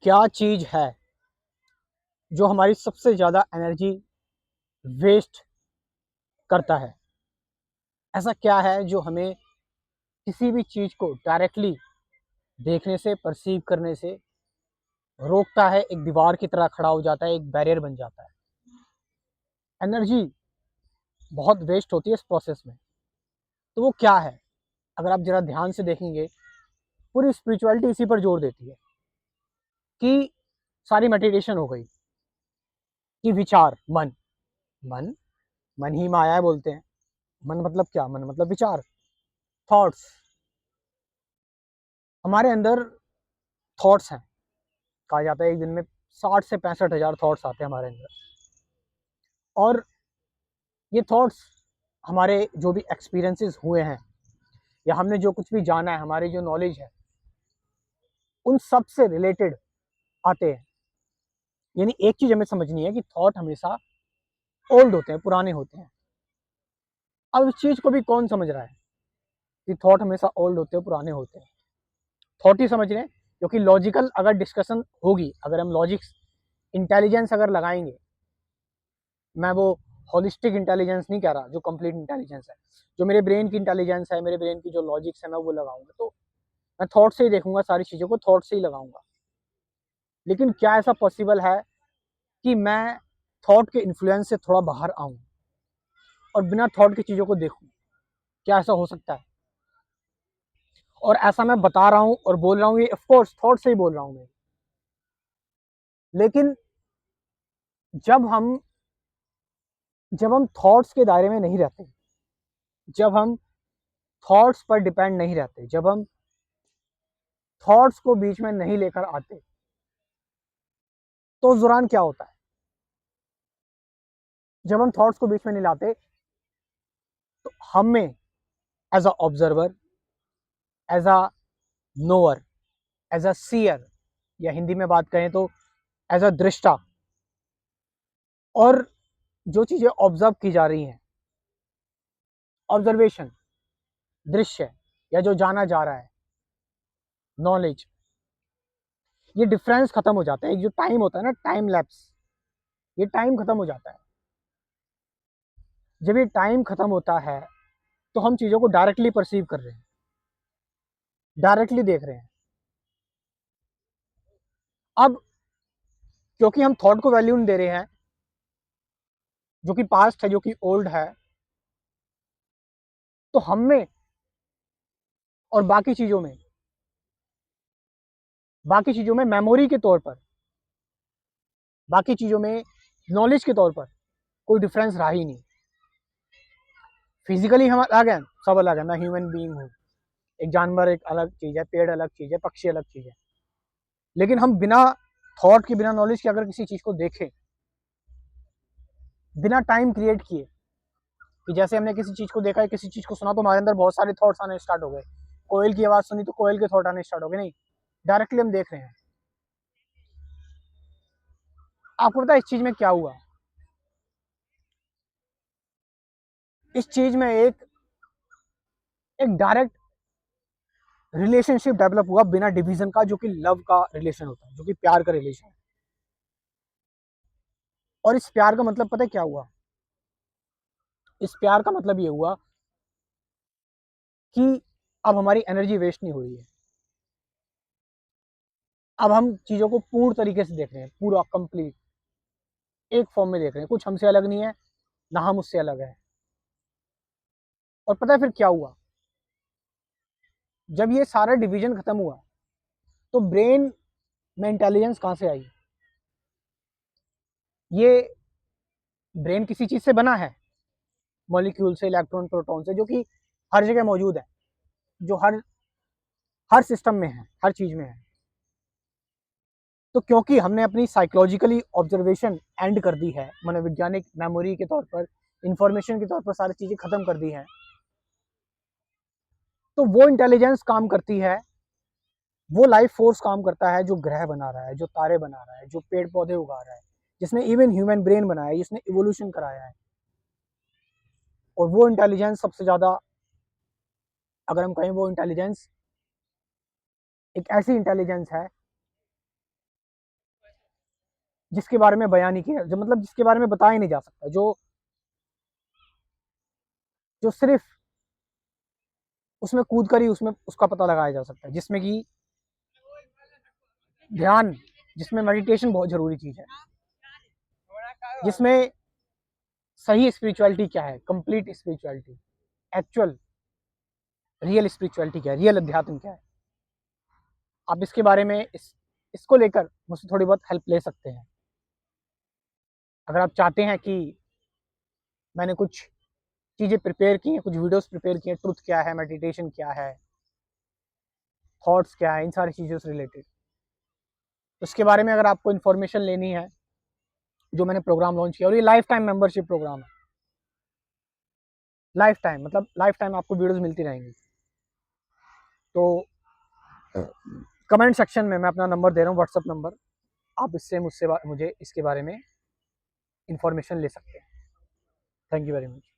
क्या चीज़ है जो हमारी सबसे ज़्यादा एनर्जी वेस्ट करता है? ऐसा क्या है जो हमें किसी भी चीज़ को डायरेक्टली देखने से, परसीव करने से रोकता है, एक दीवार की तरह खड़ा हो जाता है, एक बैरियर बन जाता है। एनर्जी बहुत वेस्ट होती है इस प्रोसेस में। तो वो क्या है? अगर आप ज़रा ध्यान से देखेंगे, पूरी स्पिरिचुअलिटी इसी पर जोर देती है कि सारी मेडिटेशन हो गई कि विचार, मन, मन, मन ही माया है बोलते हैं। मन मतलब क्या? मन मतलब विचार, थॉट्स। हमारे अंदर थॉट्स हैं। कहा जाता है एक दिन में 60 से 65,000 थॉट्स आते हैं हमारे अंदर। और ये थॉट्स हमारे जो भी एक्सपीरियंसेस हुए हैं या हमने जो कुछ भी जाना है, हमारी जो नॉलेज है, उन सब से रिलेटेड आते हैं। यानी एक चीज़ हमें समझनी है कि थॉट हमेशा ओल्ड होते हैं, पुराने होते हैं। अब इस चीज़ को भी कौन समझ रहा है कि थॉट हमेशा ओल्ड होते हैं, पुराने होते हैं? थॉट ही समझ रहे हैं, क्योंकि लॉजिकल अगर डिस्कशन होगी, अगर हम लॉजिक्स, इंटेलिजेंस अगर लगाएंगे, मैं वो होलिस्टिक इंटेलिजेंस नहीं कह रहा जो कंप्लीट इंटेलिजेंस है, जो मेरे ब्रेन की इंटेलिजेंस है, मेरे ब्रेन की जो लॉजिक्स है, मैं वो लगाऊंगा, तो मैं थॉट से ही देखूंगा, सारी चीज़ों को थॉट से ही लगाऊंगा। लेकिन क्या ऐसा पॉसिबल है कि मैं थॉट के इन्फ्लुएंस से थोड़ा बाहर आऊं और बिना थॉट की चीज़ों को देखूं? क्या ऐसा हो सकता है? और ऐसा मैं बता रहा हूं और बोल रहा हूं, ये ऑफकोर्स थॉट से ही बोल रहा हूं मैं। लेकिन जब हम जब हम थॉट्स के दायरे में नहीं रहते, जब हम थॉट्स पर डिपेंड नहीं रहते, जब हम थॉट्स को बीच में नहीं लेकर आते, तो उस दौरान क्या होता है? जब हम थॉट्स को बीच में नहीं लाते, तो हमें as a observer, as a knower, as a seer, या हिंदी में बात करें तो एज अ दृष्टा, और जो चीज़ें ऑब्जर्व की जा रही हैं, ऑब्जर्वेशन, दृश्य, या जो जाना जा रहा है, नॉलेज, ये डिफरेंस खत्म हो जाता है। एक जो टाइम होता है ना, टाइम लैप्स, ये टाइम खत्म हो जाता है। जब ये टाइम खत्म होता है, तो हम चीज़ों को डायरेक्टली परसीव कर रहे हैं, डायरेक्टली देख रहे हैं। अब क्योंकि हम थॉट को वैल्यू नहीं दे रहे हैं, जो कि पास्ट है, जो कि ओल्ड है, तो हम में और बाकी चीज़ों में मेमोरी के तौर पर, बाकी चीज़ों में नॉलेज के तौर पर कोई डिफरेंस रहा ही नहीं। फिजिकली हम अलग हैं, सब अलग है, मैं ह्यूमन बीइंग हूँ, एक जानवर एक अलग चीज़ है, पेड़ अलग चीज़ है, पक्षी अलग चीज़ है। लेकिन हम बिना थॉट के, बिना नॉलेज के अगर किसी चीज़ को देखें, बिना टाइम क्रिएट किए, कि जैसे हमने किसी चीज़ को देखा है, किसी चीज़ को सुना, तो हमारे अंदर बहुत सारे थॉट्स आने स्टार्ट हो गए। कोयल की आवाज़ सुनी तो कोयल के थॉट आने स्टार्ट हो गए। नहीं, डायरेक्टली हम देख रहे हैं। आपको पता है इस चीज़ में क्या हुआ? इस चीज़ में एक एक डायरेक्ट रिलेशनशिप डेवलप हुआ बिना डिवीजन का, जो कि लव का रिलेशन होता है, जो कि प्यार का रिलेशन है। और इस प्यार का मतलब पता है क्या हुआ? इस प्यार का मतलब ये हुआ कि अब हमारी एनर्जी वेस्ट नहीं हो रही है। अब हम चीज़ों को पूर्ण तरीके से देख रहे हैं, पूरा कंप्लीट एक फॉर्म में देख रहे हैं। कुछ हमसे अलग नहीं है, ना हम उससे अलग है। और पता है फिर क्या हुआ? जब ये सारा डिवीजन खत्म हुआ, तो ब्रेन में इंटेलिजेंस कहाँ से आई? ये ब्रेन किसी चीज़ से बना है, मॉलिक्यूल से, इलेक्ट्रॉन, प्रोटॉन से, जो कि हर जगह मौजूद है, जो हर हर सिस्टम में है, हर चीज़ में है। तो क्योंकि हमने अपनी साइकोलॉजिकली ऑब्जर्वेशन एंड कर दी है, मनोवैज्ञानिक मेमोरी के तौर पर, इंफॉर्मेशन के तौर पर सारी चीज़ें खत्म कर दी हैं, तो वो इंटेलिजेंस काम करती है, वो लाइफ फोर्स काम करता है, जो ग्रह बना रहा है, जो तारे बना रहा है, जो पेड़ पौधे उगा रहा है, जिसने इवन ह्यूमन ब्रेन बनाया है, जिसने इवोल्यूशन कराया है। और वो इंटेलिजेंस सबसे ज़्यादा, अगर हम कहें, वो इंटेलिजेंस एक ऐसी इंटेलिजेंस है जिसके बारे में बयान नहीं किया, जो मतलब जिसके बारे में बताया नहीं जा सकता, जो सिर्फ उसमें कूद कर ही उसमें उसका पता लगाया जा सकता है, जिसमें कि ध्यान, जिसमें मेडिटेशन बहुत ज़रूरी चीज़ है, जिसमें सही स्पिरिचुअलिटी क्या है, complete spirituality, actual real spirituality क्या है, रियल अध्यात्म क्या है। आप इसके बारे में इसको लेकर मुझसे थोड़ी बहुत हेल्प ले सकते हैं। अगर आप चाहते हैं कि मैंने कुछ चीज़ें प्रिपेयर की हैं, कुछ वीडियोस प्रिपेयर किए हैं, ट्रुथ क्या है, मेडिटेशन क्या है, थॉट्स क्या है, इन सारी चीज़ों से रिलेटेड, उसके बारे में अगर आपको इन्फॉर्मेशन लेनी है, जो मैंने प्रोग्राम लॉन्च किया, और ये लाइफ टाइम मेंबरशिप प्रोग्राम है, लाइफ टाइम मतलब लाइफ टाइम आपको वीडियोस मिलती रहेंगी। तो कमेंट सेक्शन में मैं अपना नंबर दे रहा हूँ, व्हाट्सअप नंबर, आप इससे मुझे इसके बारे में इंफॉर्मेशन ले सकते हैं। Thank you very much.